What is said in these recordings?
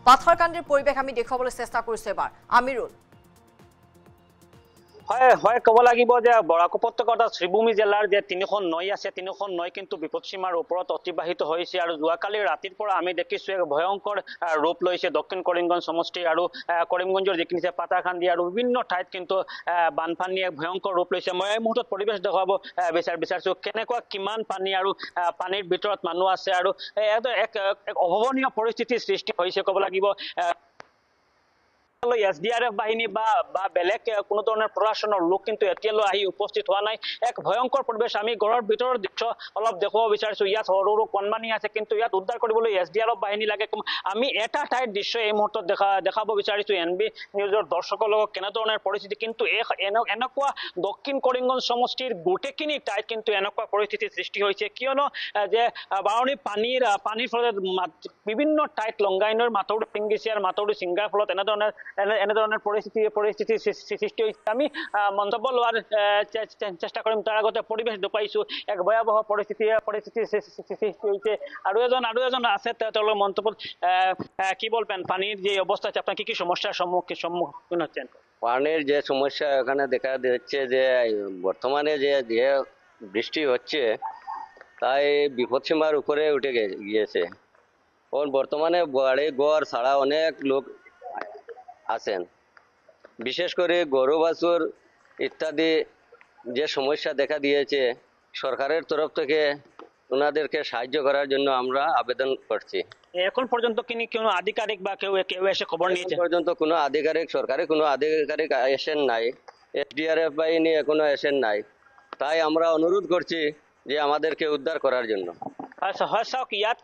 পাথৰকান্দিৰ পৰিৱেশ আমি দেখুৱাবলৈ চেষ্টা কৰিছো এবাৰ আমিৰুল হয় ক'ব লাগিব যে বৰাক উপত্যকাত শ্ৰীভূমি জিলাৰ যে তিনিখন নৈ আছে তিনিখন নৈ কিন্তু বিপদসীমাৰ ওপৰত অতিবাহিত হৈছে আৰু যোৱাকালি ৰাতিৰ পৰা আমি দেখিছো এক ভয়ংকৰ ৰূপ লৈছে দক্ষিণ কৰিমগঞ্জ সমষ্টি আৰু কৰিমগঞ্জৰ যিখিনি পাতাকান্দি আৰু বিভিন্ন ঠাইত কিন্তু বানপানী এক ভয়ংকৰ ৰূপ লৈছে মই এই মুহূৰ্তত পৰিৱেশ দেখুৱাব বিচাৰিছো কেনেকুৱা কিমান পানী আৰু পানীৰ ভিতৰত মানুহ আছে আৰু এক অভাৱনীয় পৰিস্থিতিৰ সৃষ্টি হৈছে ক'ব লাগিব SDRF বাহিনী বা বেলেগ কোনো ধৰণৰ প্ৰশাসনৰ লোক কিন্তু এতিয়ালৈ আহি উপস্থিত হোৱা নাই এক ভয়ংকৰ পৰিৱেশ আমি ঘৰৰ ভিতৰৰ দৃশ্য অলপ দেখুৱাব বিচাৰিছো ইয়াত সৰু সৰু কণমানি আছে কিন্তু ইয়াত উদ্ধাৰ কৰিবলৈ SDRF বাহিনী লাগে আমি এটা ঠাইৰ দৃশ্য এই মুহূৰ্তত দেখাব বিচাৰিছো NB নিউজৰ দৰ্শকৰ লগত কেনেধৰণৰ পৰিস্থিতি কিন্তু এনেকুৱা দক্ষিণ কৰিমগঞ্জ সমষ্টিৰ গোটেইখিনি ঠাইত কিন্তু এনেকুৱা পৰিস্থিতিৰ সৃষ্টি হৈছে কিয়নো যে বাৰণি পানীৰ ফলত বিভিন্ন ঠাইত লংগাইনৰ মাথৌৰি ছিংগিছে আৰু মাথৌৰি ছিংগাৰ ফলত এনেধৰণৰ পৰিস্থিতি সৃষ্টি হৈছে আমি মন্তব্য লোৱাৰ চেষ্টা কৰিম তাৰ আগতে পৰিৱেশ দেখুৱাইছো এক ভয়াৱহ পৰিস্থিতি সৃষ্টি হৈছে আৰু এজন আছে তেওঁলোকৰ মন্তব্যত কি বলবেন পানির যে অবস্থা আছে আপনার কি সমস্যার সম্মুখীন হচ্ছেন পানির যে সমস্যা এখানে দেখা যাচ্ছে যে বর্তমানে যে বৃষ্টি হচ্ছে তাই বিপদসীমার উপরে উঠে গিয়েছে বর্তমানে বাড়ি ঘর ছাড়া অনেক লোক আছেন বিশেষ করে গরু বাছুর ইত্যাদি যে সমস্যা দেখা দিয়েছে সরকারের তরফ থেকে ওনাদেরকে সাহায্য করার জন্য আমরা আবেদন করছি এখন পর্যন্ত কোনো আধিকারিক বা কেউ এসে খবর নিয়েছে পর্যন্ত কোনো আধিকারিক সরকারি কোনো আধিকারিক এসেন নাই SDRF বাহিনী এখনো এসেন নাই তাই আমরা অনুরোধ করছি যে আমাদেরকে উদ্ধার করার জন্য আচ্ছা হয় চাওক ইয়াত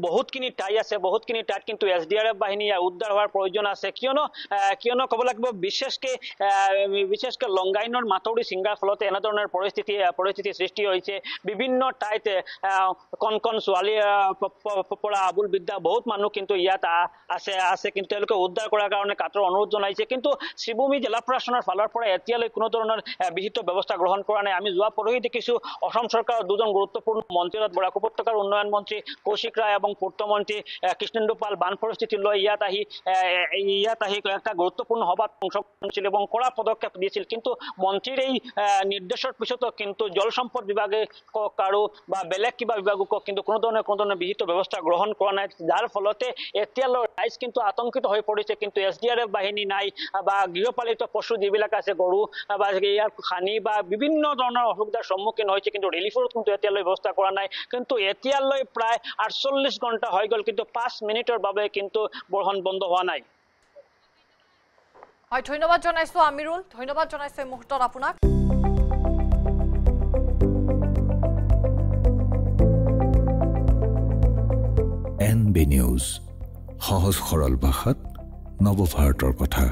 বহুতখিনি ঠাই আছে বহুতখিনি ঠাইত কিন্তু SDRF বাহিনী উদ্ধাৰ হোৱাৰ প্ৰয়োজন আছে কিয়নো ক'ব লাগিব বিশেষকৈ লংগাইনৰ মাথৌৰি ছিংগাৰ ফলত এনেধৰণৰ পৰিস্থিতি সৃষ্টি হৈছে বিভিন্ন ঠাইত কণ ছোৱালী পৰা আবুল বিদ্যা বহুত মানুহ কিন্তু ইয়াত আছে কিন্তু তেওঁলোকে উদ্ধাৰ কৰাৰ কাৰণে কাতৰ অনুৰোধ জনাইছে কিন্তু শ্ৰীভূমি জিলা প্ৰশাসনৰ ফালৰ পৰা এতিয়ালৈ কোনো ধৰণৰ বিহিত ব্যৱস্থা গ্ৰহণ কৰা নাই আমি যোৱা পৰহি দেখিছো অসম চৰকাৰৰ দুজন গুৰুত্বপূৰ্ণ মন্ত্ৰী বৰাক উপত্যকাৰ উন্নয়ন মন্ত্ৰী কৌশিক ৰায় এবং পূৰ্তমন্ত্ৰী কৃষ্ণেন্দু পাল বান পৰিস্থিতি লৈ ইয়াত আহি একটা গুৰুত্বপূৰ্ণ সভাত অংশগ্ৰহণ কৰিছিল এবং কড়া পদক্ষেপ দিছিল কিন্তু মন্ত্ৰীৰ এই নিৰ্দেশৰ পিছতো কিন্তু জল সম্পদ বিভাগে আৰু বা বেলেগ কিবা বিভাগক কিন্তু কোনো ধৰণৰ বিহিত ব্যৱস্থা গ্ৰহণ কৰা নাই যাৰ ফলতে এতিয়ালৈ ৰাইজ কিন্তু আতংকিত হৈ পৰিছে কিন্তু SDRF বাহিনী নাই বা গৃহপালিত পশু যিবিলাক আছে গৰু বা ইয়াৰ খানি বা বিভিন্ন ধৰণৰ অসুবিধাৰ সন্মুখীন হৈছে কিন্তু ৰিলিফৰ কিন্তু এতিয়ালৈ ব্যৱস্থা কৰা নাই কিন্তু এতিয়ালৈ প্ৰায় 48 ঘণ্টা হৈ গ'ল কিন্তু 5 মিনিটৰ বাবে কিন্তু বৰষুণ বন্ধ হোৱা নাই হয় ধন্যবাদ জনাইছো আমিৰুল ধন্যবাদ জনাইছো এই মুহূৰ্তত আপোনাক NB নিউজ সহজ সৰল ভাষাত নৱভাৰতৰ কথা